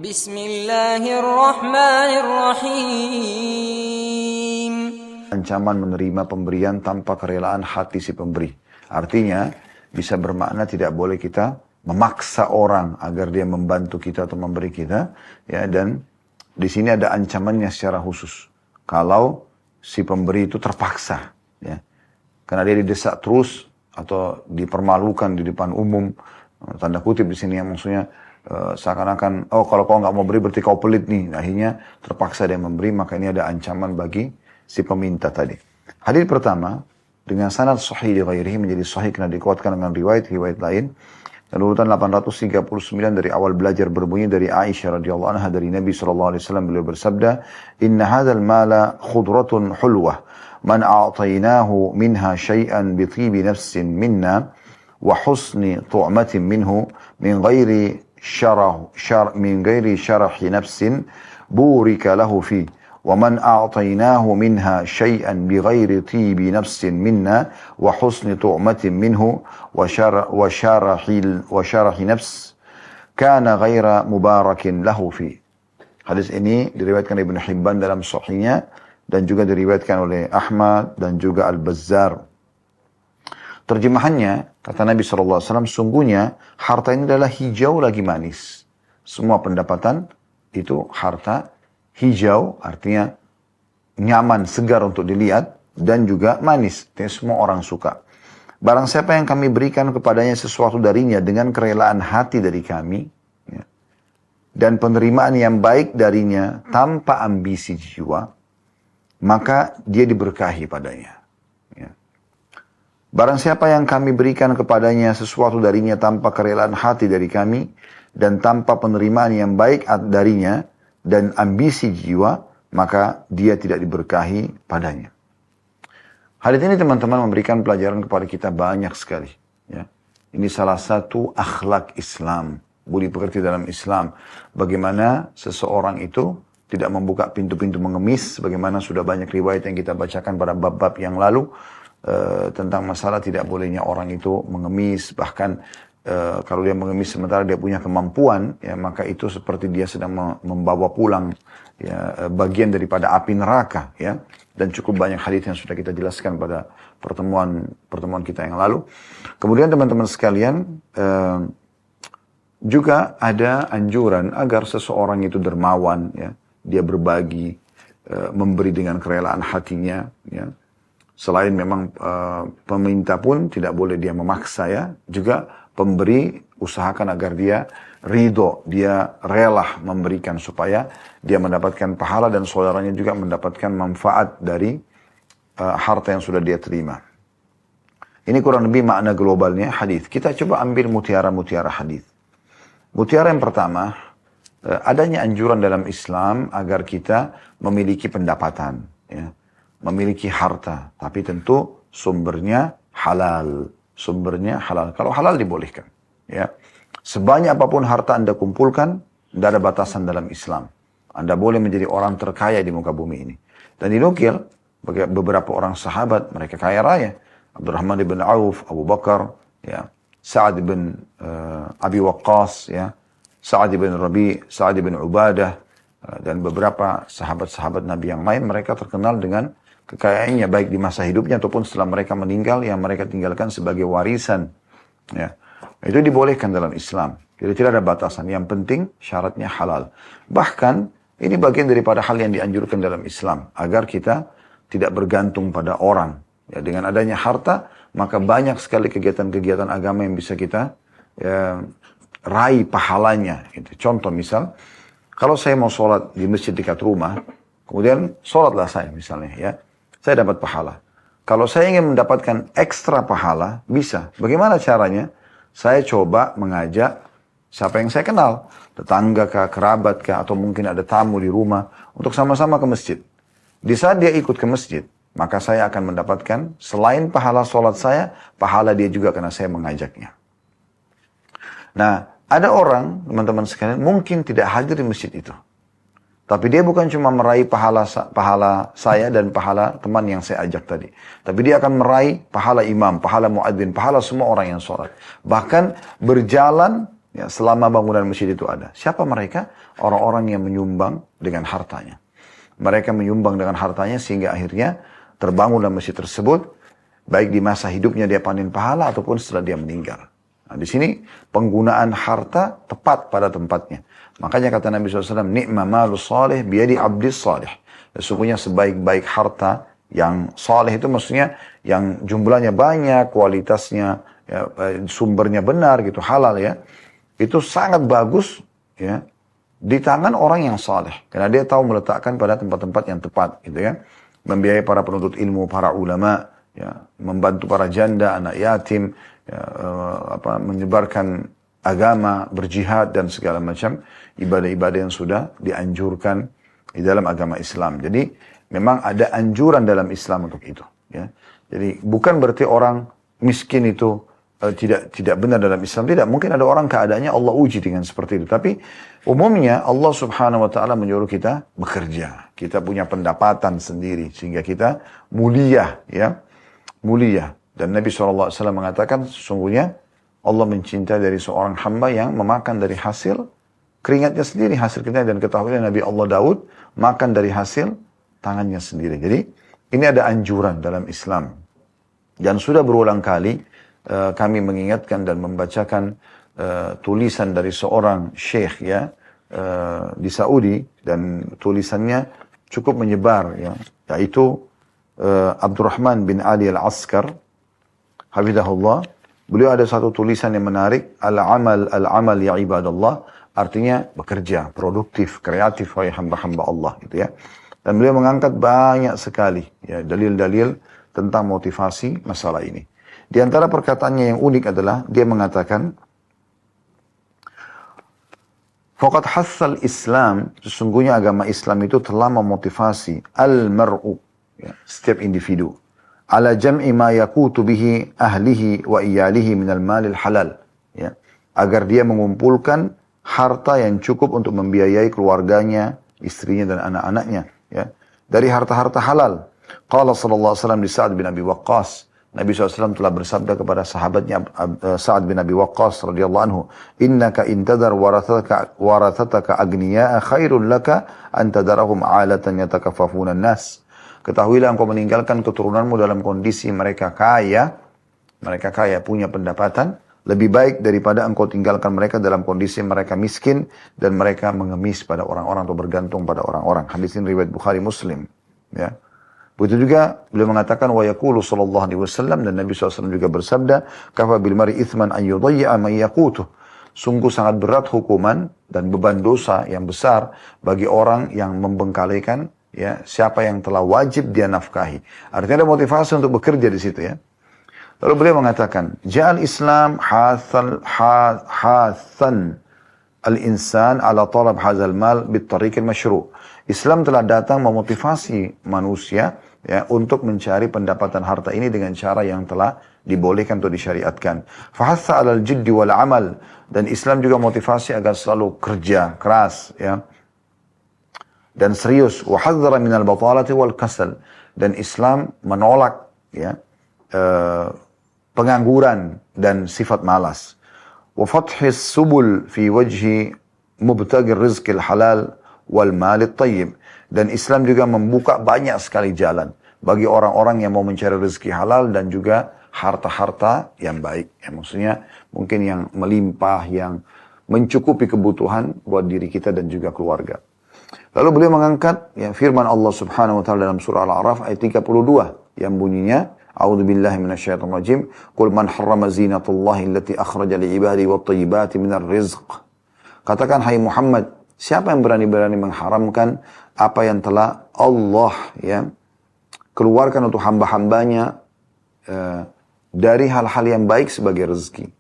Bismillahirrahmanirrahim. Ancaman menerima pemberian tanpa kerelaan hati si pemberi. Artinya bisa bermakna tidak boleh kita memaksa orang agar dia membantu kita atau memberi kita, ya. Dan di sini ada ancamannya secara khusus. Kalau si pemberi itu terpaksa, ya, karena dia didesak terus atau dipermalukan di depan umum, tanda kutip di sini yang maksudnya seakan-akan, oh kalau kau nggak mau beri berarti kau pelit nih. Akhirnya terpaksa dia memberi, maka ini ada ancaman bagi si peminta tadi. Hadis pertama dengan sanad sahih di ghairihi menjadi sahih karena dikuatkan dengan riwayat lain. Dan urutan 839 dari awal belajar berbunyi dari Aisyah radhiyallahu anha dari Nabi sallallahu alaihi wasallam, beliau bersabda, "Inna hadzal mala khudratun hulwah, man a'tainahu minha syai'an bi tibi nafsin minna wa husni tu'matin minhu min ghairi syarahi nafsin burika lahu fi." وَمَنْ أَعْطَيْنَاهُ مِنْهَا شَيْئًا بِغَيْرِ طِيبِ نَفْسٍ مِنَّا وَحُسْنِ طُعْمَةٍ مِنْهُ وَشَرَحِ نَفْسٍ كَانَ غَيْرَ مُبَارَكٍ لَهُ فِيهِ. Hadis ini diriwayatkan Ibnu Hibban dalam Sahihnya dan juga diriwayatkan oleh Ahmad dan juga Al-Bazzar. Terjemahannya, kata Nabi SAW, sungguhnya harta ini adalah hijau lagi manis. Semua pendapatan itu harta hijau, artinya nyaman, segar untuk dilihat, dan juga manis. Artinya semua orang suka. Barang siapa yang kami berikan kepadanya sesuatu darinya dengan kerelaan hati dari kami, ya, dan penerimaan yang baik darinya tanpa ambisi jiwa, maka dia diberkahi padanya. Ya. Barang siapa yang kami berikan kepadanya sesuatu darinya tanpa kerelaan hati dari kami, dan tanpa penerimaan yang baik darinya, dan ambisi jiwa, maka dia tidak diberkahi padanya. Hadis ini teman-teman memberikan pelajaran kepada kita banyak sekali. Ya. Ini salah satu akhlak Islam, budi pekerti dalam Islam. Bagaimana seseorang itu tidak membuka pintu-pintu mengemis, bagaimana sudah banyak riwayat yang kita bacakan pada bab-bab yang lalu, tentang masalah tidak bolehnya orang itu mengemis, bahkan kalau dia mengemis sementara dia punya kemampuan, ya, maka itu seperti dia sedang membawa pulang, ya, bagian daripada api neraka, ya. Dan cukup banyak hadis yang sudah kita jelaskan pada pertemuan kita yang lalu. Kemudian teman-teman sekalian, juga ada anjuran agar seseorang itu dermawan, ya, dia berbagi, memberi dengan kerelaan hatinya, ya. Selain memang peminta pun tidak boleh dia memaksa, ya, juga pemberi usahakan agar dia ridho, dia rela memberikan supaya dia mendapatkan pahala dan saudaranya juga mendapatkan manfaat dari harta yang sudah dia terima. Ini kurang lebih makna globalnya hadis. Kita coba ambil mutiara-mutiara hadis. Mutiara yang pertama, adanya anjuran dalam Islam agar kita memiliki pendapatan, ya, memiliki harta, tapi tentu sumbernya halal. Sumbernya halal. Kalau halal dibolehkan. Ya. Sebanyak apapun harta Anda kumpulkan, tidak ada batasan dalam Islam. Anda boleh menjadi orang terkaya di muka bumi ini. Dan dinukil, beberapa orang sahabat, mereka kaya raya. Abdurrahman ibn Auf, Abu Bakar, ya, Sa'ad ibn Abi Waqqas, ya, Sa'ad ibn Rabi, Sa'ad ibn Ubadah, dan beberapa sahabat-sahabat Nabi yang lain, mereka terkenal dengan kekayaannya baik di masa hidupnya ataupun setelah mereka meninggal yang mereka tinggalkan sebagai warisan. Ya. Itu dibolehkan dalam Islam. Jadi tidak ada batasan. Yang penting syaratnya halal. Bahkan ini bagian daripada hal yang dianjurkan dalam Islam. Agar kita tidak bergantung pada orang. Ya, dengan adanya harta, maka banyak sekali kegiatan-kegiatan agama yang bisa kita, ya, raih pahalanya. Gitu. Contoh misal, kalau saya mau sholat di masjid dekat rumah, kemudian sholatlah saya misalnya, ya, saya dapat pahala. Kalau saya ingin mendapatkan ekstra pahala, bisa. Bagaimana caranya? Saya coba mengajak siapa yang saya kenal, tetangga kah, kerabat kah, atau mungkin ada tamu di rumah, untuk sama-sama ke masjid. Di saat dia ikut ke masjid, maka saya akan mendapatkan, selain pahala sholat saya, pahala dia juga karena saya mengajaknya. Nah, ada orang, teman-teman sekalian, mungkin tidak hadir di masjid itu. Tapi dia bukan cuma meraih pahala saya dan pahala teman yang saya ajak tadi. Tapi dia akan meraih pahala imam, pahala muadzin, pahala semua orang yang sholat. Bahkan berjalan ya, selama bangunan masjid itu ada. Siapa mereka? Orang-orang yang menyumbang dengan hartanya. Mereka menyumbang dengan hartanya sehingga akhirnya terbangunlah masjid tersebut, baik di masa hidupnya dia panen pahala ataupun setelah dia meninggal. Nah, di sini penggunaan harta tepat pada tempatnya. Makanya kata Nabi SAW, ni'ma malu salih biyadi abdis salih. Sesungguhnya sebaik-baik harta yang salih itu maksudnya yang jumlahnya banyak, kualitasnya, ya, sumbernya benar gitu, halal ya. Itu sangat bagus ya di tangan orang yang saleh karena dia tahu meletakkan pada tempat-tempat yang tepat gitu ya. Membiayai para penuntut ilmu, para ulama ya, membantu para janda, anak yatim ya, menyebarkan agama, berjihad dan segala macam ibadah-ibadah yang sudah dianjurkan di dalam agama Islam. Jadi memang ada anjuran dalam Islam untuk itu ya. Jadi bukan berarti orang miskin itu tidak benar dalam Islam. Tidak, mungkin ada orang keadaannya Allah uji dengan seperti itu. Tapi umumnya Allah Subhanahu wa taala menyuruh kita bekerja. Kita punya pendapatan sendiri sehingga kita mulia ya. Mulia. Dan Nabi SAW mengatakan sesungguhnya Allah mencintai dari seorang hamba yang memakan dari hasil keringatnya sendiri, hasil keringatnya. Dan ketahuilah Nabi Allah Daud makan dari hasil tangannya sendiri. Jadi ini ada anjuran dalam Islam. Dan sudah berulang kali kami mengingatkan dan membacakan tulisan dari seorang syekh ya di Saudi dan tulisannya cukup menyebar ya, yaitu Abdurrahman bin Ali Al-Askar hafizahullah. Beliau ada satu tulisan yang menarik, al-amal ya ibadallah, artinya bekerja, produktif, kreatif wahai hamba-hamba Allah gitu ya. Dan beliau mengangkat banyak sekali ya dalil-dalil tentang motivasi masalah ini. Di antara perkataannya yang unik adalah dia mengatakan, faqad hassal Islam, sesungguhnya agama Islam itu telah memotivasi al-mar'u, ya, setiap individu, ala jam'i ma yakutu bihi ahlihi wa iyalihi minal malil halal, ya, agar dia mengumpulkan harta yang cukup untuk membiayai keluarganya, istrinya dan anak-anaknya, ya, dari harta-harta halal. Qala sallallahu alaihi wasallam li Sa'ad bin Abi Waqqas, Nabi SAW telah bersabda kepada sahabatnya Sa'ad bin Abi Waqqas radhiyallahu anhu, innaka intadar warathataka agniya'a khairun laka antadarahum alatan yatakaffafuna nas. Ketahuilah engkau meninggalkan keturunanmu dalam kondisi mereka kaya punya pendapatan, lebih baik daripada engkau tinggalkan mereka dalam kondisi mereka miskin dan mereka mengemis pada orang-orang atau bergantung pada orang-orang. Hadis ini riwayat Bukhari Muslim ya. Begitu juga beliau mengatakan wa yaqulu sallallahu alaihi wasallam, dan Nabi SAW juga bersabda, kafa bil mar'i ithman an yudayya man yaqutuh. Sungguh sangat berat hukuman dan beban dosa yang besar bagi orang yang membengkalikan ya siapa yang telah wajib dia nafkahi. Artinya ada motivasi untuk bekerja di situ ya. Lalu beliau mengatakan, ja'al Islam hasan al-insan ala talab hadzal mal bit tariqil masyru'. Islam telah datang memotivasi manusia ya untuk mencari pendapatan harta ini dengan cara yang telah dibolehkan atau disyariatkan. Fahassa 'alal jiddi wal 'amal, dan Islam juga motivasi agar selalu kerja keras ya dan serius. Wa hadzara minal batalati wal kasal, dan Islam menolak ya pengangguran dan sifat malas. Wa fathis subul fi wajhi mubtagir rizqil halal wal malit tayyib, dan Islam juga membuka banyak sekali jalan bagi orang-orang yang mau mencari rezeki halal dan juga harta-harta yang baik. Ya, maksudnya mungkin yang melimpah, yang mencukupi kebutuhan buat diri kita dan juga keluarga. Lalu beliau mengangkat ya, firman Allah Subhanahu wa taala dalam surah Al-A'raf ayat 32 yang bunyinya, a'udzubillahi minasyaitonir rajim, qul man harrama zinatallahi allati akhraja li'ibadihi wat thayyibati minar rizq. Katakan hai Muhammad, siapa yang berani-berani mengharamkan apa yang telah Allah ya keluarkan untuk hamba-hambanya dari hal-hal yang baik sebagai rezeki.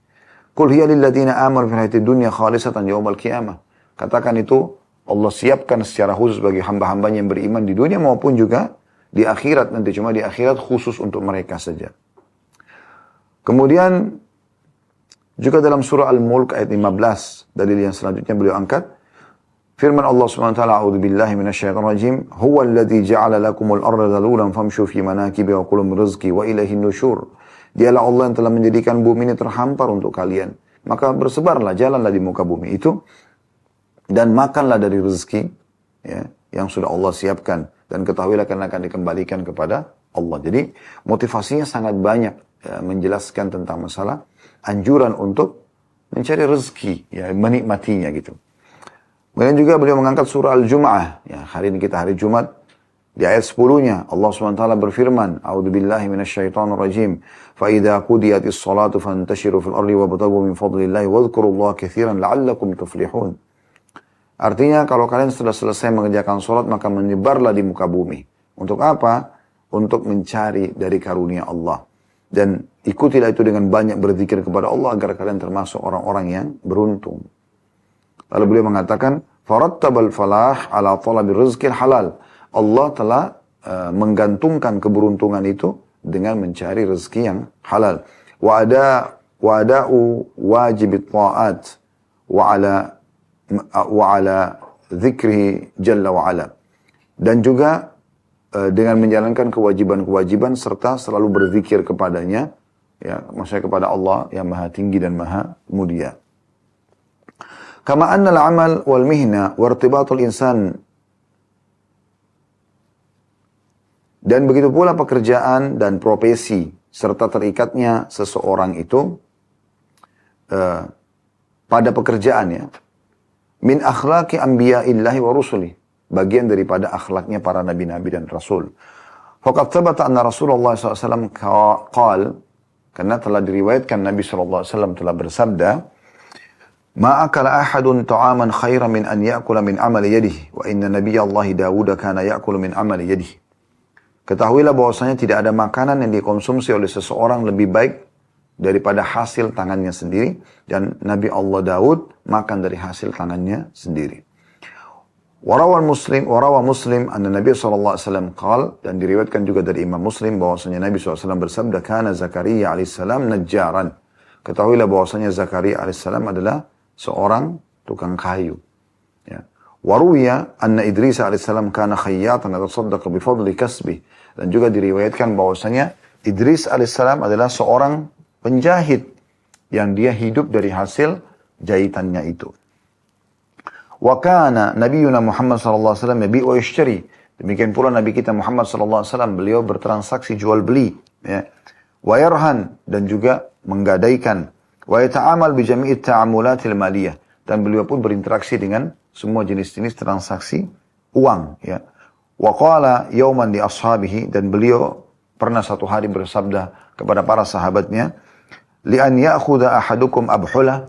Qul hiya lil ladzina amanu fil hayatid dunya khalisatan yaumal qiyamah. Katakan itu Allah siapkan secara khusus bagi hamba-hambanya yang beriman di dunia maupun juga di akhirat nanti, cuma di akhirat khusus untuk mereka saja. Kemudian juga dalam surah Al-Mulk ayat 15, dalil yang selanjutnya beliau angkat, firman Allah Subhanahu wa taala, a'udzubillahi minasyaitonir rajim, huwal ladzi ja'ala lakumul arda dhalulan famshu fi manakibiha wa kulu min rizqi wa ilaihin nusyur. Dialah Allah yang telah menjadikan bumi ini terhampar untuk kalian. maka bersebarlah, jalanlah di muka bumi itu, dan makanlah dari rezeki ya, yang sudah Allah siapkan, dan ketahuilah karena akan dikembalikan kepada Allah. Jadi motivasinya sangat banyak ya, menjelaskan tentang masalah anjuran untuk mencari rezeki, ya, menikmatinya gitu. Kemudian juga beliau mengangkat surah Al-Jum'ah. Ya, hari ini kita hari Jumat. Di ayat 10-nya Allah SWT berfirman, A'udzubillahi minasyaitonirrajim. فَإِذَا قُضِيَتِ الصَّلَاةُ فَانْتَشِرُوا فِي الْأَرْضِ وَابْتَغُوا مِنْ فَضْلِ اللَّهِ وَاذْكُرُوا اللَّهَ كَثِيرًا لَعَلَّكُمْ تُفْلِحُونَ. Artinya kalau kalian sudah selesai mengerjakan sholat maka menyebarlah di muka bumi. Untuk apa? Untuk mencari dari karunia Allah. Dan ikutilah itu dengan banyak berzikir kepada Allah agar kalian termasuk orang-orang yang beruntung. Lalu beliau mengatakan, farattabal falah ala talabil rizqil halal. Allah telah menggantungkan keberuntungan itu dengan mencari rezeki yang halal. Wa ada'u wajibit ta'at wa ala dzikrihi jalla wa ala. Dan juga dengan menjalankan kewajiban-kewajiban serta selalu berzikir kepadanya, ya, maksudnya kepada Allah yang Maha Tinggi dan Maha Mulia. Kama anna al-amal wal mihna wa irtibatul insan. Dan begitu pula pekerjaan dan profesi serta terikatnya seseorang itu pada pekerjaannya min akhlaqi anbiya'illahi wa rusuli, bagian daripada akhlaknya para nabi-nabi dan rasul. Faqad thabata anna Rasulullah SAW qala, karena telah diriwayatkan Nabi SAW telah bersabda, ma akala ahadun ta'aman khairan min an ya'kula min amali yadihi wa inna nabiyallahi Dawud kana ya'kulu min amali yadihi. Ketahuilah bahwasanya tidak ada makanan yang dikonsumsi oleh seseorang lebih baik daripada hasil tangannya sendiri, dan Nabi Allah Daud makan dari hasil tangannya sendiri. Warawa Muslim anna Nabi SAW qala, dan diriwayatkan juga dari Imam Muslim bahwasanya Nabi SAW bersabda, kana Zakaria alaihissalam najjaran. Ketahuilah bahwasanya Zakaria alaihissalam adalah seorang tukang kayu. Ya. Waruya anna Idris alaihissalam kana khayyatan atasaddaqa bifadli kasbih. Dan juga diriwayatkan bahwasanya Idris alaihissalam adalah seorang penjahit yang dia hidup dari hasil jahitannya itu. Wa kana nabiyuna Muhammad sallallahu alaihi wasallam yabi' wa yashtari. Demikian pula nabi kita Muhammad sallallahu alaihi wasallam, beliau bertransaksi jual beli, ya. Wa yarhan, dan juga menggadaikan. Wa yata'amal bi jami'i ta'amulatil maliyah, dan beliau pun berinteraksi dengan semua jenis-jenis transaksi uang, ya. Wa qala yawman li ashabihi, dan beliau pernah satu hari bersabda kepada para sahabatnya, li an ya'khudha ahadukum abhula,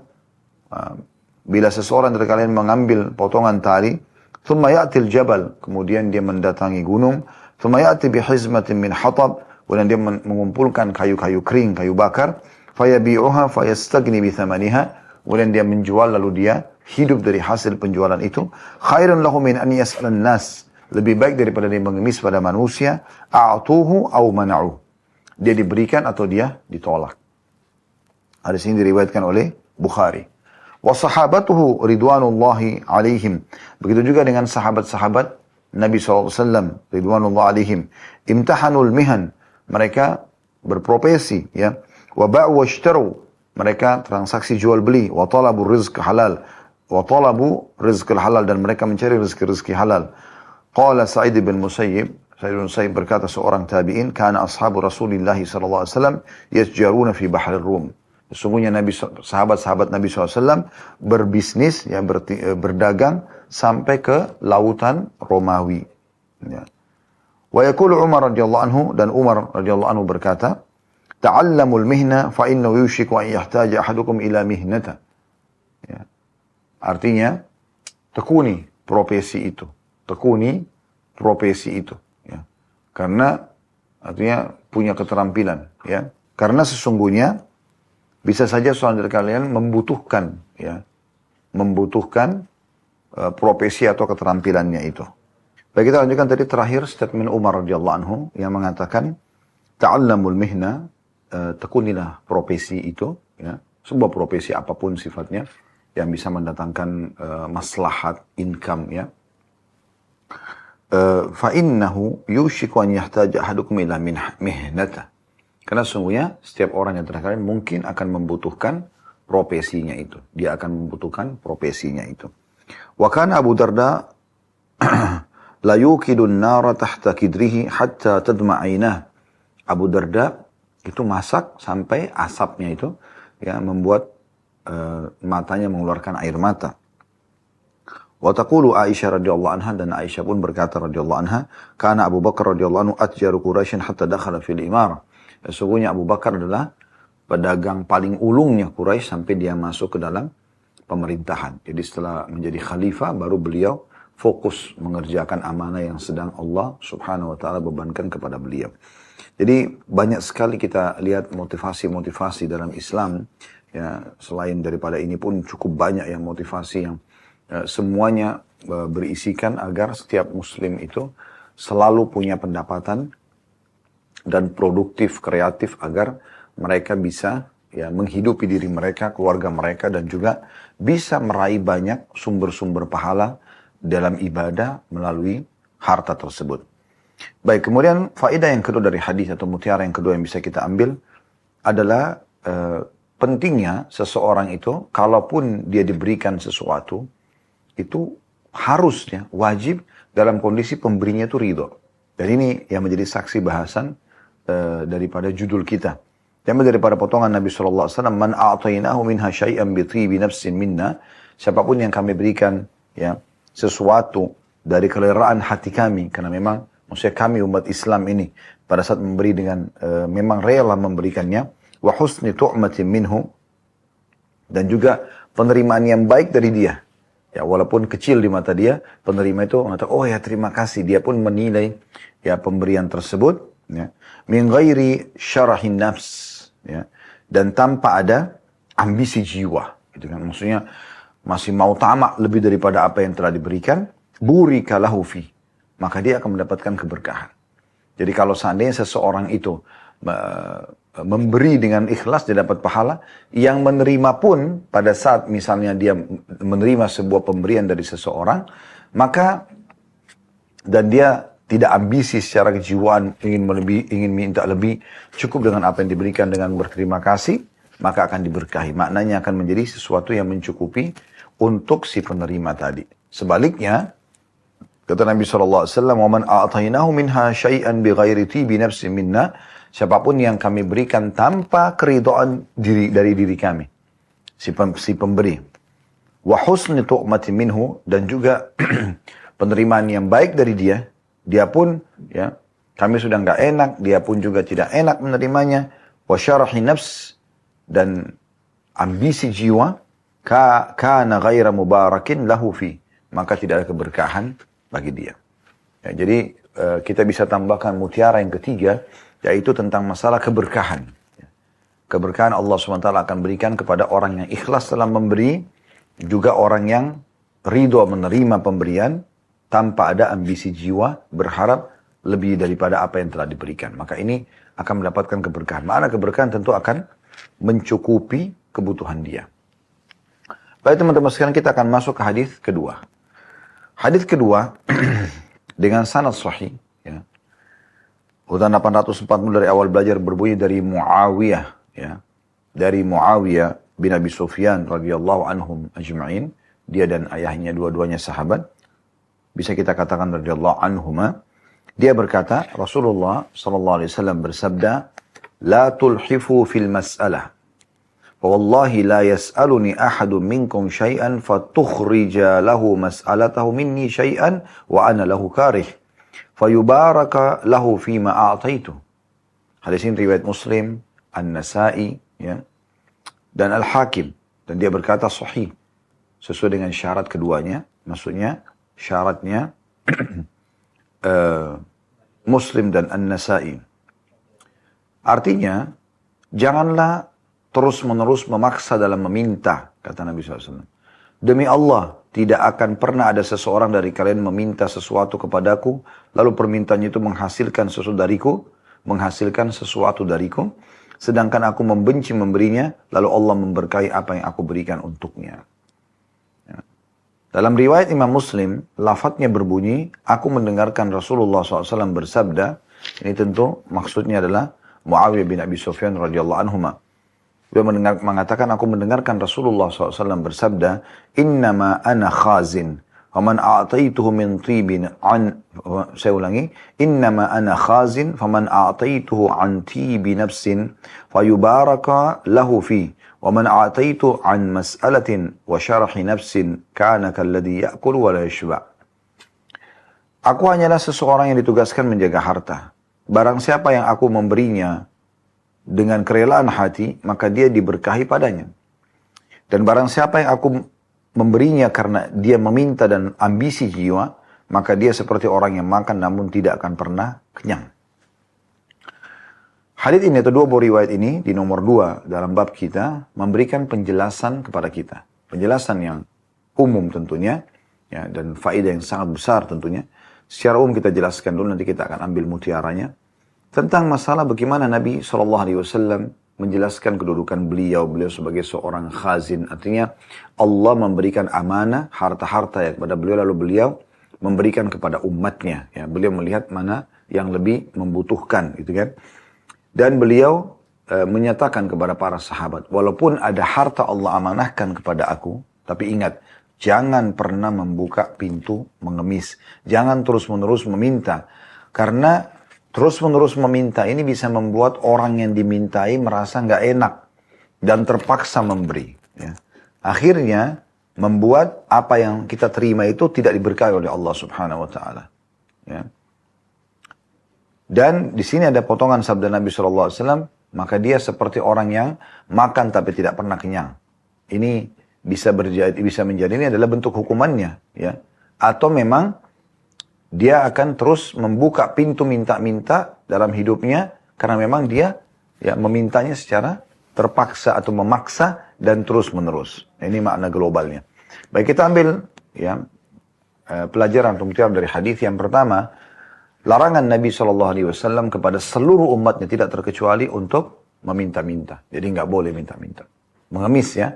bila seseorang dari kalian mengambil potongan tali, thumma ya'til jabal, kemudian dia mendatangi gunung, thumma ya'ti bihizmatin min hatab, kemudian dia mengumpulkan kayu-kayu kering, kayu bakar, fayabi'uha fayastagni bithamaniha, kemudian dia menjual lalu dia hidup dari hasil penjualan itu, khairun lahu min an yas'alan nas, lebih baik daripada dia mengemis pada manusia, a'tuhu au mana'u, dia diberikan atau dia ditolak. Hadis ini diriwayatkan oleh Bukhari. Wa sahabatuhu ridwanullahi alaihim, begitu juga dengan sahabat-sahabat Nabi SAW ridwanullah alaihim, imtahanul mihan, mereka berprofesi, ya. Wa ba'u wa ishtaru, mereka transaksi jual beli. Wa talabu rizq halal, wa talabu rizq halal, dan mereka mencari rezeki halal. Qala Sa'id bin Musayyib, Sa'id bin Musayyib berkata, seorang tabi'in, kana ashabu Rasulillah sallallahu alaihi wasallam yasjaruna fi bahri Rum. Sesungguhnya sahabat-sahabat Nabi SAW berbisnis, ya, berdagang sampai ke lautan Romawi. Ya. Wa yaqulu Umar radhiyallahu anhu, dan Umar radhiyallahu anhu berkata, ta'allamul mihna fa innahu yushiku an yahtaja ahadukum ila mihnata. Ya. Artinya, tekuni profesi itu. Tekuni profesi itu. Ya. Karena artinya punya keterampilan. Ya. Karena sesungguhnya bisa saja seorang dari kalian membutuhkan, ya, profesi atau keterampilannya itu. Baik, kita lanjutkan tadi terakhir statement Umar radhiyallahu anhu yang mengatakan, ta'allamul mihna, tekunilah profesi itu, ya, sebuah profesi apapun sifatnya yang bisa mendatangkan maslahat income, ya. Fa innahu yushiku an yahtaja ahadukum ila mihnata. Karena sesungguhnya setiap orang yang terkalian mungkin akan membutuhkan profesinya itu. Dia akan membutuhkan profesinya itu. Wa kana Abu Darda la yukidun nara tahta kidrihi hatta tadma aynah. Abu Darda itu masak sampai asapnya itu ya membuat matanya mengeluarkan air mata. Wa taqulu Aisyah radhiyallahu anha, dan Aisyah pun berkata radhiyallahu anha, kana Abu Bakar radhiyallahu anhu atjaru Quraisy hatta dakhala fil imar. Sesungguhnya Abu Bakar adalah pedagang paling ulungnya Quraisy sampai dia masuk ke dalam pemerintahan. Jadi setelah menjadi khalifah baru beliau fokus mengerjakan amanah yang sedang Allah Subhanahu wa taala bebankan kepada beliau. Jadi banyak sekali kita lihat motivasi-motivasi dalam Islam ya, selain daripada ini pun cukup banyak yang motivasi yang semuanya berisikan agar setiap muslim itu selalu punya pendapatan dan produktif, kreatif agar mereka bisa ya menghidupi diri mereka, keluarga mereka, dan juga bisa meraih banyak sumber-sumber pahala dalam ibadah melalui harta tersebut. Baik, kemudian faedah yang kedua dari hadis atau mutiara yang kedua yang bisa kita ambil adalah pentingnya seseorang itu kalaupun dia diberikan sesuatu itu harusnya wajib dalam kondisi pemberinya itu ridho. Dan ini yang menjadi saksi bahasan daripada judul kita. Yang daripada potongan Nabi SAW, man a'tainahu minha syai'an bi tibi nafsin minna, siapapun yang kami berikan ya sesuatu dari keleraan hati kami, karena memang maksudnya kami umat Islam ini pada saat memberi dengan memang rela memberikannya, wa husni tu'matin minhu, dan juga penerimaan yang baik dari dia. Ya, walaupun kecil di mata dia, penerima itu mengatakan, oh ya terima kasih. Dia pun menilai ya pemberian tersebut, ya, min ghairi syarahin nafs, ya, dan tanpa ada ambisi jiwa. Gitu kan? Maksudnya masih mau tamak lebih daripada apa yang telah diberikan, burika lahu fi, maka dia akan mendapatkan keberkahan. Jadi kalau seandainya seseorang itu memberi dengan ikhlas, dia dapat pahala. Yang menerima pun pada saat misalnya dia menerima sebuah pemberian dari seseorang, maka dan dia tidak ambisi secara kejiwaan ingin minta lebih, cukup dengan apa yang diberikan dengan berterima kasih, maka akan diberkahi. Maknanya akan menjadi sesuatu yang mencukupi untuk si penerima tadi. Sebaliknya, kata Nabi SAW, وَمَنْ أَعْطَيْنَاهُ مِنْهَا شَيْئًا بِغَيْرِ تِيبِ نَفْسٍ مِنَّا, siapapun yang kami berikan tanpa keridhaan dari diri kami, si pemberi. Wa husni tu'mati minhu, dan juga penerimaan yang baik dari dia. Dia pun ya kami sudah nggak enak, dia pun juga tidak enak menerimanya. Wa syarahi nafs, dan ambisi jiwa, kana ghaira mubarakin lahu fi, maka tidak ada keberkahan bagi dia. Ya, jadi kita bisa tambahkan mutiara yang ketiga, yaitu tentang masalah keberkahan. Keberkahan Allah SWT akan berikan kepada orang yang ikhlas dalam memberi, juga orang yang ridho menerima pemberian, tanpa ada ambisi jiwa, berharap lebih daripada apa yang telah diberikan. Maka ini akan mendapatkan keberkahan. Makna keberkahan tentu akan mencukupi kebutuhan dia. Baik teman-teman sekalian, kita akan masuk ke hadis kedua. Hadis kedua, dengan sanad sahih, ya. Urutan 840 dari awal belajar berbunyi dari Muawiyah, ya. Dari Muawiyah bin Abi Sufyan radhiyallahu anhum ajma'in. Dia dan ayahnya dua-duanya sahabat. Bisa kita katakan radhiyallahu anhuma. Dia berkata, Rasulullah sallallahu alaihi wasallam bersabda, "La tulhifu fil mas'alah. Wallahi la yas'aluni ahadun minkum syai'an fatukhrija lahu mas'alatahu minni syai'an wa ana lahu karih. Fayubaraka lahu fima a'taitu." Hadis ini riwayat Muslim, An-Nasa'i, ya, dan Al-Hakim. Dan dia berkata sahih, sesuai dengan syarat keduanya. Maksudnya syaratnya Muslim dan An-Nasa'i. Artinya, janganlah terus-menerus memaksa dalam meminta, kata Nabi SAW. Demi Allah, tidak akan pernah ada seseorang dari kalian meminta sesuatu kepadaku, lalu permintaannya itu menghasilkan sesuatu dariku, sedangkan aku membenci memberinya, lalu Allah memberkahi apa yang aku berikan untuknya. Ya. Dalam riwayat Imam Muslim, lafadznya berbunyi, aku mendengarkan Rasulullah SAW bersabda, ini tentu maksudnya adalah Muawiyah bin Abi Sufyan radhiyallahu anhuma. Beliau mengatakan, aku mendengarkan Rasulullah SAW bersabda, Innama ana khazin, faman a'taituhu min tibin an, saya ulangi, Innama ana khazin, faman a'taituhu an tibi nafsin, fayubaraka lahu fi, waman a'taitu an mas'alatin wa syarahi nafsin, kana kalladhi ya'kul wa la yashba'. Aku hanyalah seseorang yang ditugaskan menjaga harta. Barang siapa yang aku memberinya dengan kerelaan hati, maka dia diberkahi padanya. Dan barang siapa yang aku memberinya karena dia meminta dan ambisi jiwa, maka dia seperti orang yang makan namun tidak akan pernah kenyang. Hadits ini atau dua buah riwayat ini di nomor 2 dalam bab kita memberikan penjelasan kepada kita. Penjelasan yang umum tentunya, ya, dan faedah yang sangat besar tentunya. Secara umum kita jelaskan dulu, nanti kita akan ambil mutiaranya. Tentang masalah bagaimana Nabi SAW menjelaskan kedudukan beliau sebagai seorang khazin. Artinya Allah memberikan amanah harta-harta ya kepada beliau, lalu beliau memberikan kepada umatnya. Ya, beliau melihat mana yang lebih membutuhkan, gitu kan. Dan beliau menyatakan kepada para sahabat, walaupun ada harta Allah amanahkan kepada aku, tapi ingat, jangan pernah membuka pintu mengemis. Jangan terus-menerus meminta. Karena terus-menerus meminta ini bisa membuat orang yang dimintai merasa nggak enak dan terpaksa memberi. Ya. Akhirnya membuat apa yang kita terima itu tidak diberkahi oleh Allah Subhanahu Wa Taala. Ya. Dan di sini ada potongan sabda Nabi SAW, maka dia seperti orang yang makan tapi tidak pernah kenyang. Ini bisa menjadi ini adalah bentuk hukumannya, ya. Atau memang dia akan terus membuka pintu minta-minta dalam hidupnya karena memang dia ya memintanya secara terpaksa atau memaksa dan terus-menerus. Ini makna globalnya. Baik, kita ambil ya pelajaran atau mutiara dari hadis yang pertama, larangan Nabi SAW kepada seluruh umatnya tidak terkecuali untuk meminta-minta. Jadi nggak boleh minta-minta. Mengemis ya,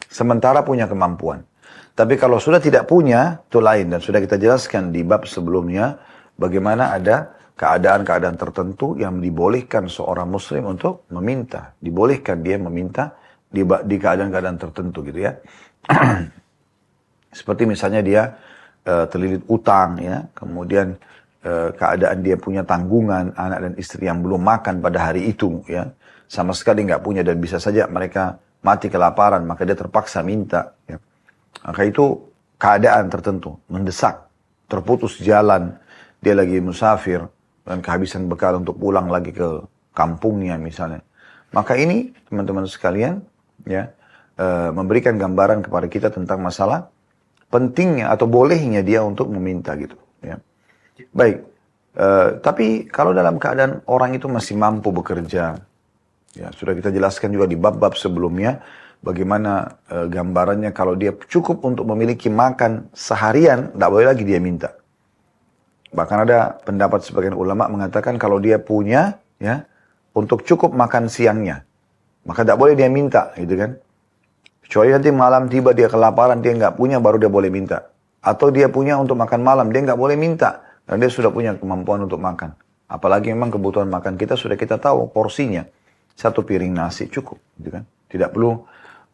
sementara punya kemampuan. Tapi kalau sudah tidak punya, itu lain. Dan sudah kita jelaskan di bab sebelumnya, bagaimana ada keadaan-keadaan tertentu yang dibolehkan seorang muslim untuk meminta. Dibolehkan dia meminta di keadaan-keadaan tertentu gitu ya. Seperti misalnya dia terlilit utang ya, kemudian keadaan dia punya tanggungan, anak dan istri yang belum makan pada hari itu ya. Sama sekali nggak punya dan bisa saja mereka mati kelaparan, maka dia terpaksa minta ya. Maka itu keadaan tertentu, mendesak, terputus jalan, dia lagi musafir, dan kehabisan bekal untuk pulang lagi ke kampungnya misalnya. Maka ini teman-teman sekalian, ya memberikan gambaran kepada kita tentang masalah pentingnya atau bolehnya dia untuk meminta gitu. Ya. Baik, tapi kalau dalam keadaan orang itu masih mampu bekerja, ya sudah kita jelaskan juga di bab-bab sebelumnya, bagaimana gambarannya kalau dia cukup untuk memiliki makan seharian, tidak boleh lagi dia minta. Bahkan ada pendapat sebagian ulama mengatakan kalau dia punya, ya, untuk cukup makan siangnya, maka tidak boleh dia minta, gitu kan? Kecuali nanti malam tiba dia kelaparan, dia nggak punya, baru dia boleh minta. Atau dia punya untuk makan malam, dia nggak boleh minta, karena dia sudah punya kemampuan untuk makan. Apalagi memang kebutuhan makan kita sudah kita tahu porsinya, 1 piring nasi cukup, gitu kan? Tidak perlu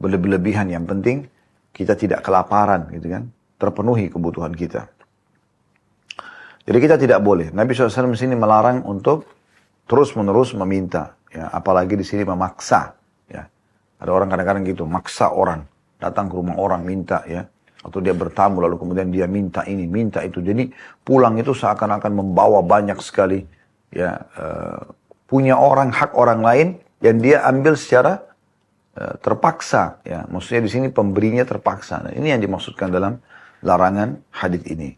berlebihan, yang penting kita tidak kelaparan, gitu kan? Terpenuhi kebutuhan kita. Jadi kita tidak boleh. Nabi SAW di sini melarang untuk terus-menerus meminta, ya. Apalagi di sini memaksa, ya. Ada orang kadang-kadang gitu, maksa orang datang ke rumah orang minta, ya. Atau dia bertamu lalu kemudian dia minta ini, minta itu. Jadi pulang itu seakan-akan membawa banyak sekali, ya, punya orang, hak orang lain yang dia ambil secara terpaksa, ya. Maksudnya di sini pemberinya terpaksa. Nah, ini yang dimaksudkan dalam larangan hadis ini.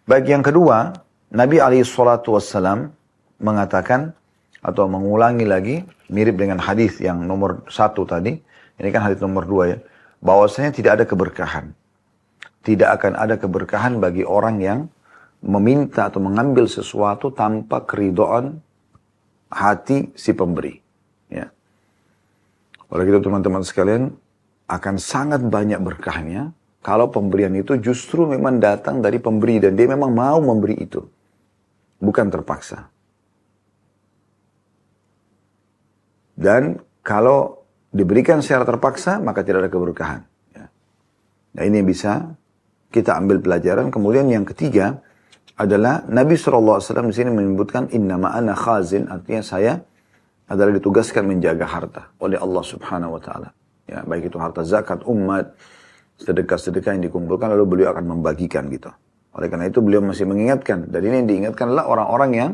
Baik, yang kedua, Nabi SAW mengatakan atau mengulangi lagi, mirip dengan hadis yang nomor 1 tadi, ini kan hadis nomor 2 ya, bahwasanya tidak ada keberkahan. Tidak akan ada keberkahan bagi orang yang meminta atau mengambil sesuatu tanpa keridhaan hati si pemberi. Ya. Oleh itu teman-teman sekalian, akan sangat banyak berkahnya kalau pemberian itu justru memang datang dari pemberi dan dia memang mau memberi itu. Bukan terpaksa. Dan Kalau diberikan secara terpaksa, maka tidak ada keberkahan. Ya. Nah ini yang bisa kita ambil pelajaran. Kemudian yang ketiga adalah Nabi SAW di sini menyebutkan innama ana khazin, artinya saya adalah ditugaskan menjaga harta oleh Allah Subhanahu wa taala. Ya, baik itu harta zakat umat, sedekah-sedekah yang dikumpulkan lalu beliau akan membagikan gitu. Oleh karena itu beliau masih mengingatkan, dan ini yang diingatkan adalah orang-orang yang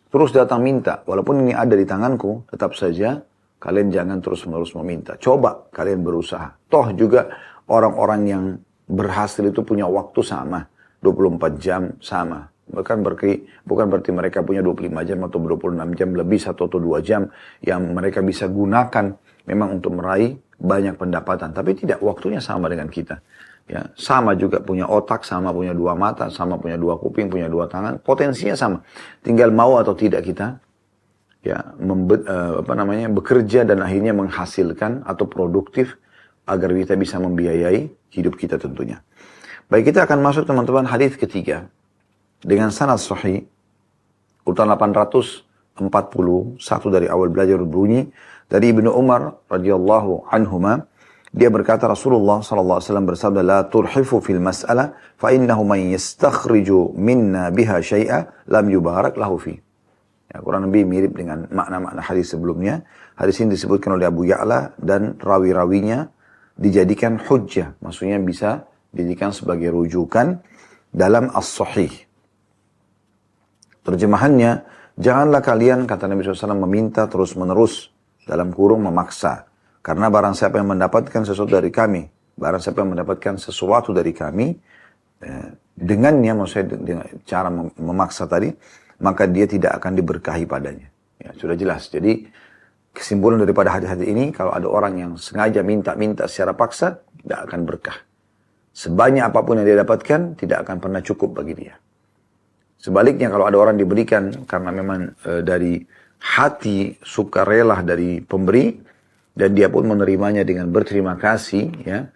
terus datang minta, walaupun ini ada di tanganku, tetap saja kalian jangan terus-menerus meminta. Coba kalian berusaha. Toh juga orang-orang yang berhasil itu punya waktu sama. 24 jam sama. Bukan berarti mereka punya 25 jam atau 26 jam lebih 1 atau 2 jam yang mereka bisa gunakan memang untuk meraih banyak pendapatan. Tapi tidak, waktunya sama dengan kita. Ya, sama juga punya otak, sama punya 2 mata, sama punya 2 kuping, punya 2 tangan. Potensinya sama. Tinggal mau atau tidak kita ya bekerja dan akhirnya menghasilkan atau produktif agar kita bisa membiayai hidup kita tentunya. Baik, kita akan masuk teman-teman hadis ketiga dengan sanad sahih urutan 841 dari awal belajar berbunyi dari Ibnu Umar radhiyallahu anhuma, dia berkata Rasulullah sallallahu alaihi wasallam bersabda, la turhifu fil mas'alah fa innahu man yastakhriju minna biha syai'a lam yubarak lahu fi. Ya, kurang lebih mirip dengan makna-makna hadis sebelumnya. Hadis ini disebutkan oleh Abu Ya'la dan rawi-rawinya dijadikan hujjah, maksudnya bisa dijadikan sebagai rujukan dalam as-sahih. Terjemahannya, janganlah kalian, kata Nabi SAW, meminta terus-menerus, dalam kurung memaksa. Karena barang siapa yang mendapatkan sesuatu dari kami, barang siapa yang mendapatkan sesuatu dari kami, dengannya, maksudnya dengan cara memaksa tadi, maka dia tidak akan diberkahi padanya. Ya, sudah jelas. Jadi, kesimpulan daripada hadis-hadis ini, kalau ada orang yang sengaja minta-minta secara paksa, tidak akan berkah. Sebanyak apapun yang dia dapatkan, tidak akan pernah cukup bagi dia. Sebaliknya kalau ada orang diberikan karena memang dari hati sukarela dari pemberi, dan dia pun menerimanya dengan berterima kasih, ya,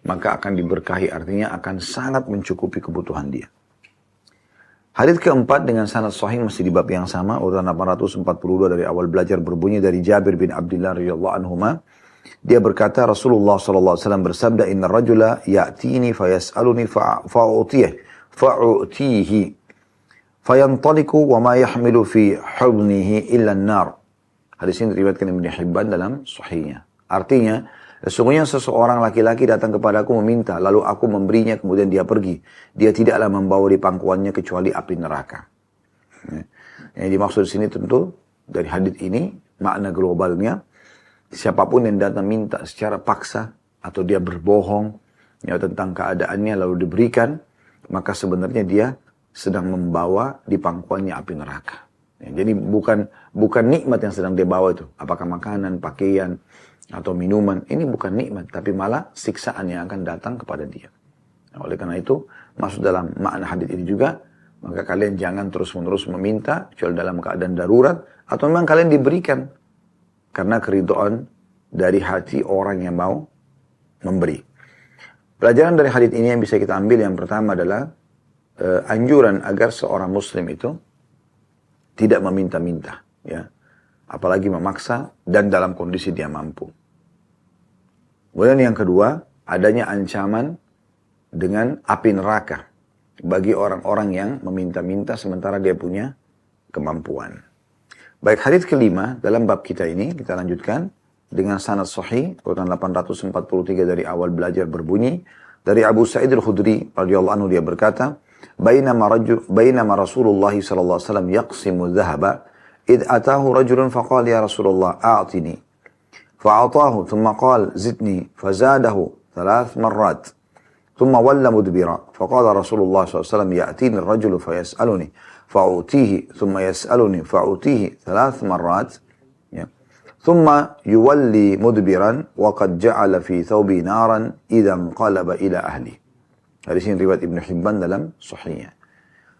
maka akan diberkahi, artinya akan sangat mencukupi kebutuhan dia. Hadits keempat dengan sanad sahih masih di bab yang sama, urutan 842 dari awal belajar berbunyi dari Jabir bin Abdullah radhiyallahu anhuma. Dia berkata Rasulullah sallallahu alaihi wasallam bersabda, "Inna rajula ya'tini fayas'aluni fa'utihi fayantaliqu wa ma yahmilu fi hudnihi illa an-nar." Hadis ini diriwayatkan Ibnu Hibban dalam sahihnya. Artinya, sesungguhnya seseorang laki-laki datang kepadaku meminta, lalu aku memberinya, kemudian dia pergi. Dia tidaklah membawa di pangkuannya kecuali api neraka. Yang dimaksud di sini tentu dari hadis ini makna globalnya, siapapun yang datang minta secara paksa atau dia berbohong ya, tentang keadaannya lalu diberikan, maka sebenarnya dia sedang membawa di pangkuannya api neraka. Ya, jadi bukan nikmat yang sedang dia bawa itu, apakah makanan, pakaian, atau minuman, ini bukan nikmat, tapi malah siksaan yang akan datang kepada dia. Nah, oleh karena itu, masuk dalam makna hadis ini juga, maka kalian jangan terus-menerus meminta, kecuali dalam keadaan darurat, atau memang kalian diberikan, karena keridhaan dari hati orang yang mau memberi. Pelajaran dari hadis ini yang bisa kita ambil, yang pertama adalah, anjuran agar seorang muslim itu, tidak meminta-minta, ya, apalagi memaksa dan dalam kondisi dia mampu. Kemudian yang kedua, adanya ancaman dengan api neraka bagi orang-orang yang meminta-minta sementara dia punya kemampuan. Baik, hadis kelima dalam bab kita ini, kita lanjutkan dengan sanad sahih, urutan 843 dari awal belajar berbunyi, dari Abu Sa'id al-Khudri radhiyallahu anhu, dia berkata, Bainama Rasulullah sallallahu alaihi wasallam yaqsimu dhahaba إذ أتاه رجل فقال يا رسول الله أعطني فأعطاه ثم قال زدني فزاده 3 مرات ثم ولى مدبرا فقال رسول الله صلى الله عليه وسلم يأتيني الرجل فيسألني فأعطيه ثم يسألني فأعطيه 3 مرات ثم يولي مدبرا وقد جعل في ثوبي نارا إذا انقلب إلى أهلي. Hadis ini riwayat Ibnu Hibban dalam sahihnya.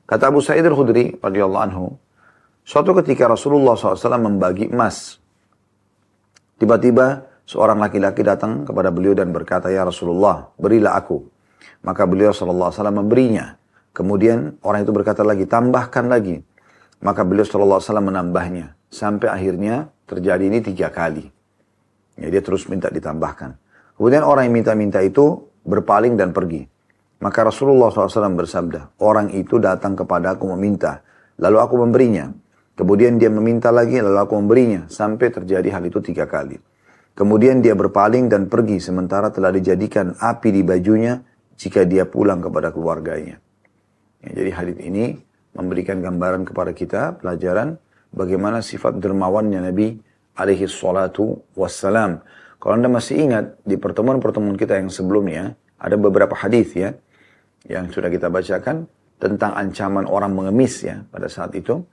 Kata Abu Sa'id al-Khudri radhiyallahu anhu, suatu ketika Rasulullah SAW membagi emas. Tiba-tiba seorang laki-laki datang kepada beliau dan berkata, "Ya Rasulullah, berilah aku." Maka beliau SAW memberinya. Kemudian orang itu berkata lagi, "Tambahkan lagi." Maka beliau SAW menambahnya. Sampai akhirnya terjadi ini 3 kali. Ya, dia terus minta ditambahkan. Kemudian orang yang minta-minta itu berpaling dan pergi. Maka Rasulullah SAW bersabda, orang itu datang kepada aku meminta, lalu aku memberinya. Kemudian dia meminta lagi, lalu aku memberinya. Sampai terjadi hal itu 3 kali. Kemudian dia berpaling dan pergi, sementara telah dijadikan api di bajunya jika dia pulang kepada keluarganya. Ya, jadi hadis ini memberikan gambaran kepada kita, pelajaran bagaimana sifat dermawannya Nabi alaihi salatu wassalam. Kalau Anda masih ingat, di pertemuan-pertemuan kita yang sebelumnya, ada beberapa hadis ya, yang sudah kita bacakan, tentang ancaman orang mengemis ya, pada saat itu.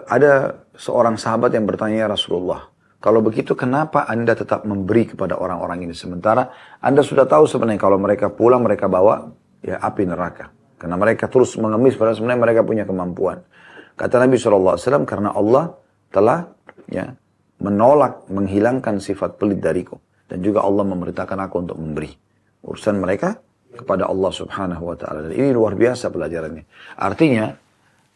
Ada seorang sahabat yang bertanya, ya Rasulullah, kalau begitu kenapa Anda tetap memberi kepada orang-orang ini? Sementara Anda sudah tahu sebenarnya kalau mereka pulang, mereka bawa ya api neraka. Karena mereka terus mengemis, padahal sebenarnya mereka punya kemampuan. Kata Nabi SAW, karena Allah telah ya, menolak, menghilangkan sifat pelit dariku. Dan juga Allah memerintahkan aku untuk memberi. Urusan mereka kepada Allah Subhanahu wa ta'ala. Dan ini luar biasa pelajarannya. Artinya,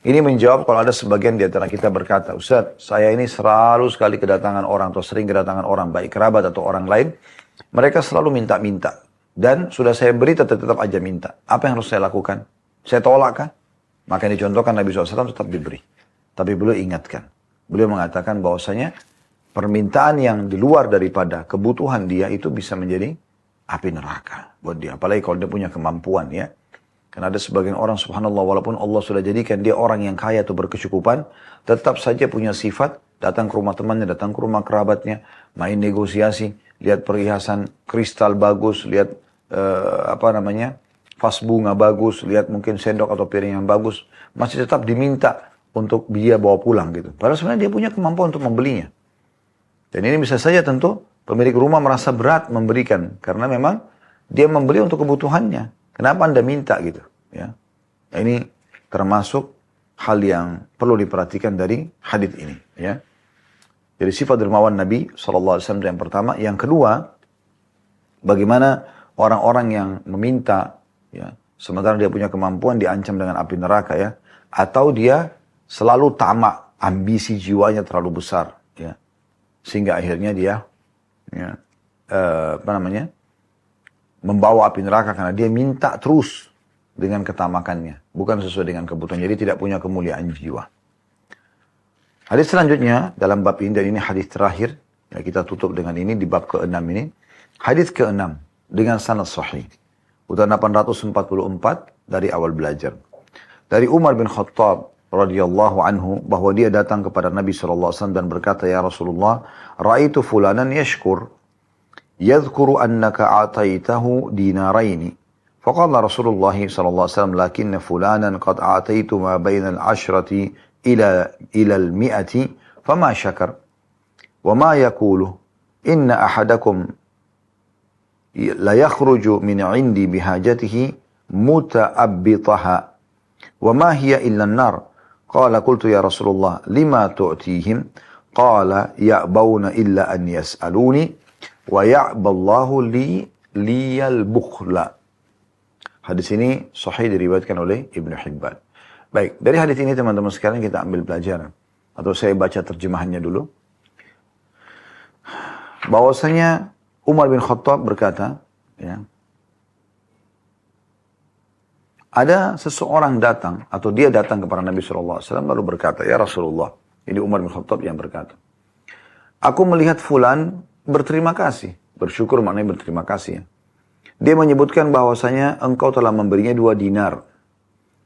ini menjawab kalau ada sebagian di antara kita berkata, Ustaz, saya ini selalu sekali kedatangan orang atau sering kedatangan orang, baik kerabat atau orang lain, mereka selalu minta-minta. Dan sudah saya beri tetap aja minta. Apa yang harus saya lakukan? Saya tolak kan? Maka dicontohkan Nabi SAW tetap diberi. Tapi beliau ingatkan. Beliau mengatakan bahwasanya permintaan yang di luar daripada kebutuhan dia itu bisa menjadi api neraka buat dia. Apalagi kalau dia punya kemampuan ya. Karena ada sebagian orang subhanallah walaupun Allah sudah jadikan dia orang yang kaya atau berkecukupan, tetap saja punya sifat datang ke rumah temannya, datang ke rumah kerabatnya, main negosiasi, lihat perhiasan kristal bagus, lihat vas bunga bagus, lihat mungkin sendok atau piring yang bagus, masih tetap diminta untuk dia bawa pulang gitu. Padahal sebenarnya dia punya kemampuan untuk membelinya. Dan ini bisa saja tentu pemilik rumah merasa berat memberikan. Karena memang dia membeli untuk kebutuhannya. Kenapa Anda minta gitu? Ya. Nah, ini termasuk hal yang perlu diperhatikan dari hadis ini. Ya. Jadi sifat dermawan Nabi SAW yang pertama. Yang kedua, bagaimana orang-orang yang meminta, ya, sementara dia punya kemampuan diancam dengan api neraka ya. Atau dia selalu tamak, ambisi jiwanya terlalu besar. Ya. Sehingga akhirnya dia ya, membawa api neraka karena dia minta terus dengan ketamakannya, bukan sesuai dengan kebutuhan. Jadi tidak punya kemuliaan jiwa. Hadis selanjutnya dalam bab ini, dan ini hadis terakhir, ya, kita tutup dengan ini di bab ke-6 ini. Hadis ke-6 dengan sanad sahih. Udah 844 dari awal belajar. Dari Umar bin Khattab radhiyallahu anhu bahwa dia datang kepada Nabi SAW dan berkata, ya Rasulullah, ra'aitu fulanan yashkur yadhkuru annaka ataitahu dinaraini. Faqala Rasulullah SAW, lakinna fulanan qad ataitu ma baina al-ashrati ila al-mi'ati fama syakar wa ma yakulu inna ahadakum la yakhruju min 'indi bihajatihi muta'abbitaha wa ma hiya illa an-nar. Qala qultu ya Rasulullah lima tu'tihim? Qala ya'bawna illa an yas'aluni wa ya'ballahu liyal bukhla. Hadis ini sahih diriwayatkan oleh Ibnu Hibban. Baik, dari hadis ini teman-teman sekalian kita ambil pelajaran. Atau saya baca terjemahannya dulu. Bahwasanya Umar bin Khattab berkata, ya, ada seseorang datang, atau dia datang kepada Nabi SAW lalu berkata, ya Rasulullah, ini Umar bin Khattab yang berkata, aku melihat fulan berterima kasih, bersyukur maknanya berterima kasih. Ya. Dia menyebutkan bahwasanya engkau telah memberinya 2 dinar.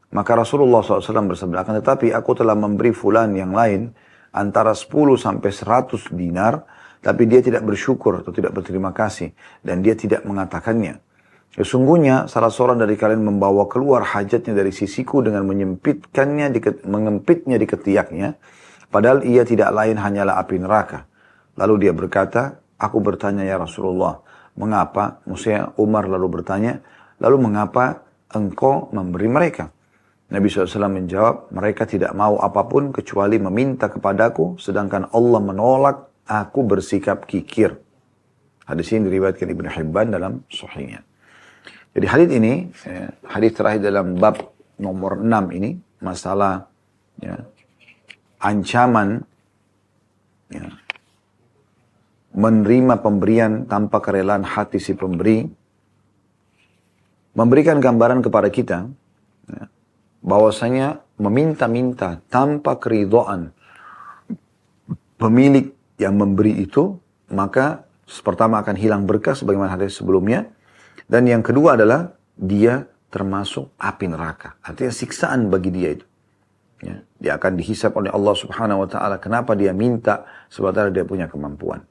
Maka Rasulullah SAW bersabda, akan tetapi aku telah memberi fulan yang lain antara 10 sampai 100 dinar, tapi dia tidak bersyukur atau tidak berterima kasih, dan dia tidak mengatakannya. Sesungguhnya salah seorang dari kalian membawa keluar hajatnya dari sisiku dengan mengempitnya di ketiaknya, padahal ia tidak lain hanyalah api neraka. Lalu dia berkata, aku bertanya ya Rasulullah, mengapa? Maksudnya Umar lalu bertanya, lalu mengapa engkau memberi mereka? Nabi SAW menjawab, mereka tidak mau apapun kecuali meminta kepadaku, sedangkan Allah menolak aku bersikap kikir. Hadis ini diriwayatkan Ibnu Hibban dalam sahihnya. Jadi hadis ini, hadis terakhir dalam bab nomor 6 ini, masalah ya, ancaman ya, menerima pemberian tanpa kerelaan hati si pemberi, memberikan gambaran kepada kita ya, bahwasanya meminta-minta tanpa keridhaan pemilik yang memberi itu, maka pertama akan hilang berkah sebagaimana hadis sebelumnya, dan yang kedua adalah dia termasuk api neraka. Artinya siksaan bagi dia itu. Ya, dia akan dihisap oleh Allah Subhanahu wa taala kenapa dia minta sementara dia punya kemampuan.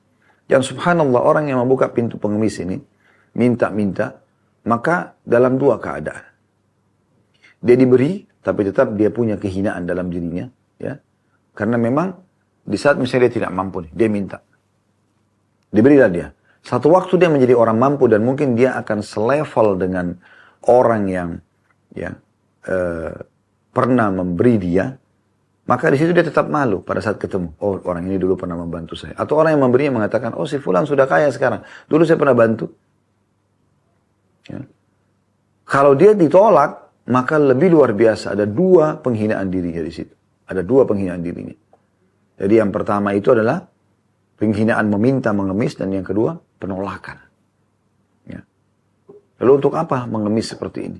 Yang subhanallah orang yang membuka pintu pengemis ini minta-minta, maka dalam dua keadaan. Dia diberi tapi tetap dia punya kehinaan dalam dirinya, ya. Karena memang di saat misalnya dia tidak mampu nih, dia minta. Diberilah dia. Satu waktu dia menjadi orang mampu dan mungkin dia akan selevel dengan orang yang ya pernah memberi dia, maka di situ dia tetap malu pada saat ketemu. Oh, orang ini dulu pernah membantu saya. Atau orang yang memberinya mengatakan, oh si fulan sudah kaya sekarang. Dulu saya pernah bantu. Ya. Kalau dia ditolak, maka lebih luar biasa. Ada dua penghinaan dirinya di situ. Ada dua penghinaan dirinya. Jadi yang pertama itu adalah penghinaan meminta, mengemis. Dan yang kedua, penolakan. Ya. Lalu untuk apa mengemis seperti ini?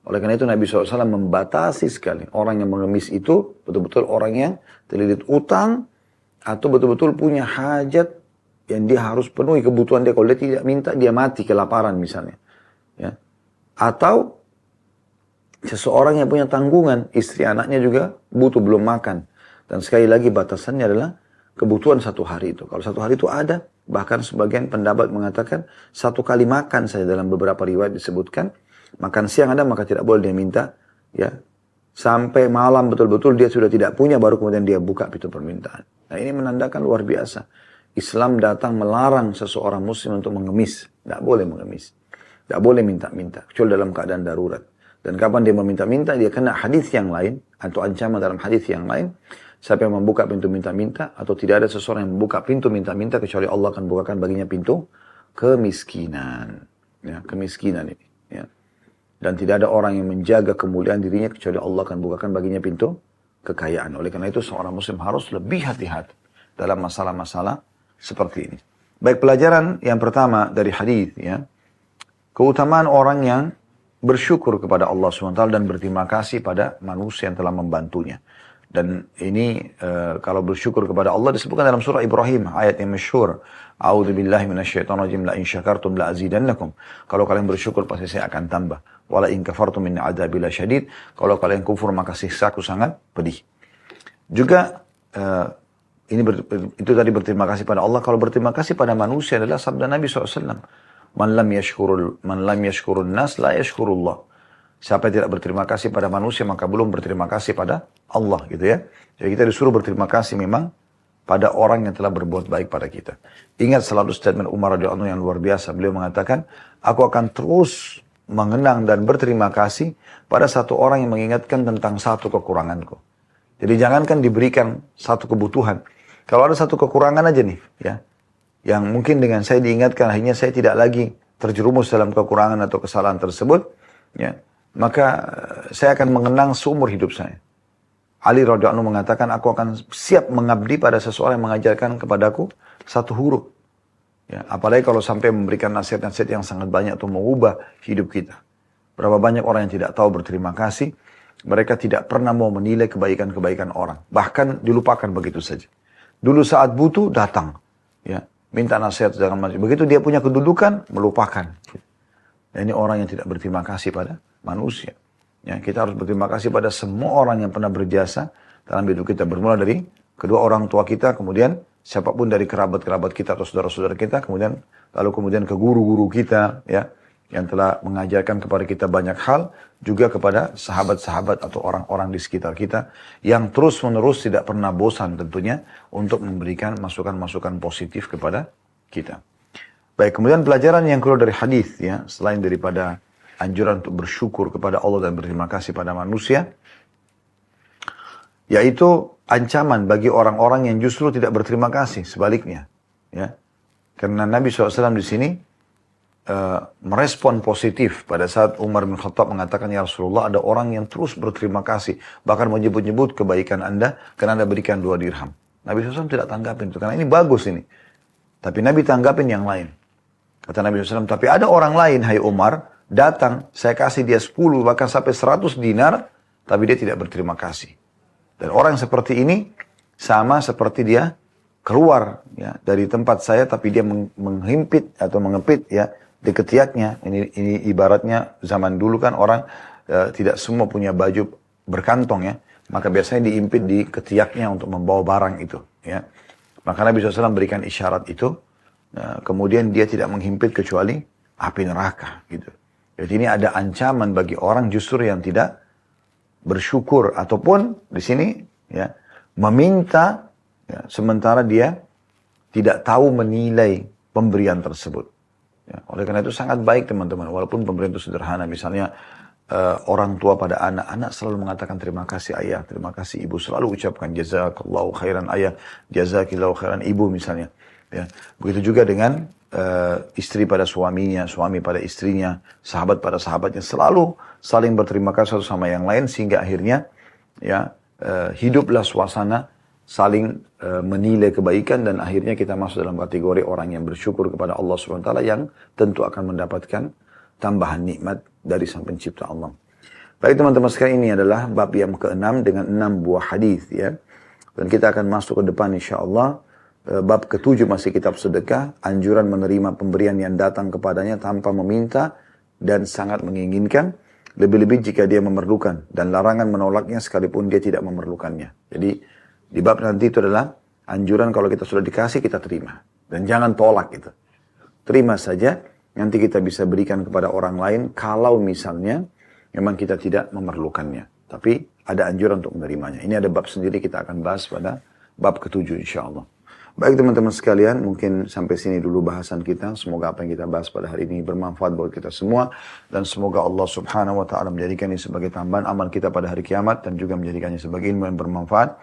Oleh karena itu Nabi SAW membatasi sekali. Orang yang mengemis itu betul-betul orang yang terlilit utang atau betul-betul punya hajat yang dia harus penuhi kebutuhan dia. Kalau dia tidak minta, dia mati kelaparan misalnya. Ya. Atau seseorang yang punya tanggungan, istri anaknya juga butuh belum makan. Dan sekali lagi batasannya adalah kebutuhan satu hari itu. Kalau satu hari itu ada, bahkan sebagian pendapat mengatakan satu kali makan saja dalam beberapa riwayat disebutkan. Makan siang ada, maka tidak boleh dia minta. Ya, sampai malam betul-betul dia sudah tidak punya, baru kemudian dia buka pintu permintaan. Nah ini menandakan luar biasa. Islam datang melarang seseorang muslim untuk mengemis. Tidak boleh mengemis. Tidak boleh minta-minta. Kecuali dalam keadaan darurat. Dan kapan dia meminta-minta, dia kena hadis yang lain. Atau ancaman dalam hadis yang lain. Siapa yang membuka pintu minta-minta. Atau tidak ada seseorang yang membuka pintu minta-minta. Kecuali Allah akan bukakan baginya pintu kemiskinan. Ya, kemiskinan ini. Ya. Dan tidak ada orang yang menjaga kemuliaan dirinya kecuali Allah akan bukakan baginya pintu kekayaan. Oleh karena itu seorang muslim harus lebih hati-hati dalam masalah-masalah seperti ini. Baik, pelajaran yang pertama dari hadis ya. Keutamaan orang yang bersyukur kepada Allah SWT dan berterima kasih pada manusia yang telah membantunya. Dan ini kalau bersyukur kepada Allah disebutkan dalam surah Ibrahim ayat yang masyhur. A'udzubillahi minasyaitonirrajim, la in syakartum la azidannakum. Kalau kalian bersyukur pasti saya akan tambah. Wala in kafartum min adzabi lasyadid. Kalau kalian kufur maka siksaku sangat pedih. Juga itu tadi berterima kasih pada Allah. Kalau berterima kasih pada manusia adalah sabda Nabi SAW. Man lam yashkurun nas la yashkurullah. Siapa yang tidak berterima kasih pada manusia maka belum berterima kasih pada Allah gitu ya. Jadi kita disuruh berterima kasih memang pada orang yang telah berbuat baik pada kita. Ingat selalu statement Umar radhiyallahu anhu yang luar biasa. Beliau mengatakan, aku akan terus mengenang dan berterima kasih pada satu orang yang mengingatkan tentang satu kekuranganku. Jadi jangankan diberikan satu kebutuhan. Kalau ada satu kekurangan aja nih ya. Yang mungkin dengan saya diingatkan akhirnya saya tidak lagi terjerumus dalam kekurangan atau kesalahan tersebut. Ya. Maka saya akan mengenang seumur hidup saya. Ali radhiyallahu anhu mengatakan, aku akan siap mengabdi pada seseorang yang mengajarkan kepadaku satu huruf. Ya, apalagi kalau sampai memberikan nasihat-nasihat yang sangat banyak untuk mengubah hidup kita. Berapa banyak orang yang tidak tahu berterima kasih. Mereka tidak pernah mau menilai kebaikan-kebaikan orang. Bahkan dilupakan begitu saja. Dulu saat butuh datang. Ya, minta nasihat segala macam. Begitu dia punya kedudukan, melupakan. Nah, ini orang yang tidak berterima kasih pada manusia. Ya, kita harus berterima kasih pada semua orang yang pernah berjasa dalam hidup kita. Bermula dari kedua orang tua kita, kemudian siapapun dari kerabat-kerabat kita atau saudara-saudara kita, kemudian ke guru-guru kita, ya, yang telah mengajarkan kepada kita banyak hal, juga kepada sahabat-sahabat atau orang-orang di sekitar kita yang terus-menerus tidak pernah bosan tentunya untuk memberikan masukan-masukan positif kepada kita. Baik, kemudian pelajaran yang keluar dari hadis ya, selain daripada anjuran untuk bersyukur kepada Allah dan berterima kasih pada manusia, yaitu ancaman bagi orang-orang yang justru tidak berterima kasih, sebaliknya. Ya. Karena Nabi SAW di sini merespon positif pada saat Umar bin Khattab mengatakan, ya Rasulullah, ada orang yang terus berterima kasih, bahkan menyebut-nyebut kebaikan Anda, karena Anda berikan 2 dirham. Nabi SAW tidak tanggapin itu, karena ini bagus ini. Tapi Nabi tanggapin yang lain. Kata Nabi SAW, tapi ada orang lain, hai Umar, datang, saya kasih dia 10, bahkan sampai 100 dinar, tapi dia tidak berterima kasih. Dan orang seperti ini, sama seperti dia keluar ya, dari tempat saya, tapi dia menghimpit atau mengepit ya, di ketiaknya. Ini ibaratnya zaman dulu kan orang tidak semua punya baju berkantong ya, maka biasanya diimpit di ketiaknya untuk membawa barang itu ya. Maka Nabi SAW berikan isyarat itu, kemudian dia tidak menghimpit kecuali api neraka gitu. Jadi ini ada ancaman bagi orang justru yang tidak bersyukur ataupun di sini ya meminta ya, sementara dia tidak tahu menilai pemberian tersebut. Ya, oleh karena itu sangat baik teman-teman, walaupun pemberian itu sederhana, misalnya orang tua pada anak selalu mengatakan terima kasih ayah, terima kasih ibu, selalu ucapkan jazakallahu khairan ayah, jazakillahu khairan ibu misalnya. Ya, begitu juga dengan istri pada suaminya, suami pada istrinya, sahabat pada sahabatnya, selalu saling berterima kasih satu sama yang lain sehingga akhirnya ya hiduplah suasana saling menilai kebaikan dan akhirnya kita masuk dalam kategori orang yang bersyukur kepada Allah SWT yang tentu akan mendapatkan tambahan nikmat dari Sang Pencipta Allah. Baik teman-teman sekalian, ini adalah bab yang ke-6 dengan 6 buah hadis ya. Dan kita akan masuk ke depan insyaallah. Bab ke-7 masih kitab sedekah, anjuran menerima pemberian yang datang kepadanya tanpa meminta dan sangat menginginkan, lebih-lebih jika dia memerlukan, dan larangan menolaknya sekalipun dia tidak memerlukannya. Jadi di bab nanti itu adalah anjuran kalau kita sudah dikasih kita terima dan jangan tolak gitu. Terima saja, nanti kita bisa berikan kepada orang lain kalau misalnya memang kita tidak memerlukannya. Tapi ada anjuran untuk menerimanya. Ini ada bab sendiri, kita akan bahas pada bab ke-7 insyaallah. Baik teman-teman sekalian, mungkin sampai sini dulu bahasan kita. Semoga apa yang kita bahas pada hari ini bermanfaat buat kita semua. Dan semoga Allah Subhanahu wa ta'ala menjadikan ini sebagai tambahan amal kita pada hari kiamat. Dan juga menjadikannya sebagai ilmu yang bermanfaat.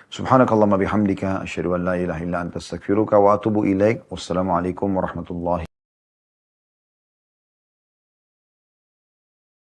Subhanakallahumma bihamdika asyhadu an la ilaha illa anta astaghfiruka wa atubu ilaik. Wassalamualaikum warahmatullahi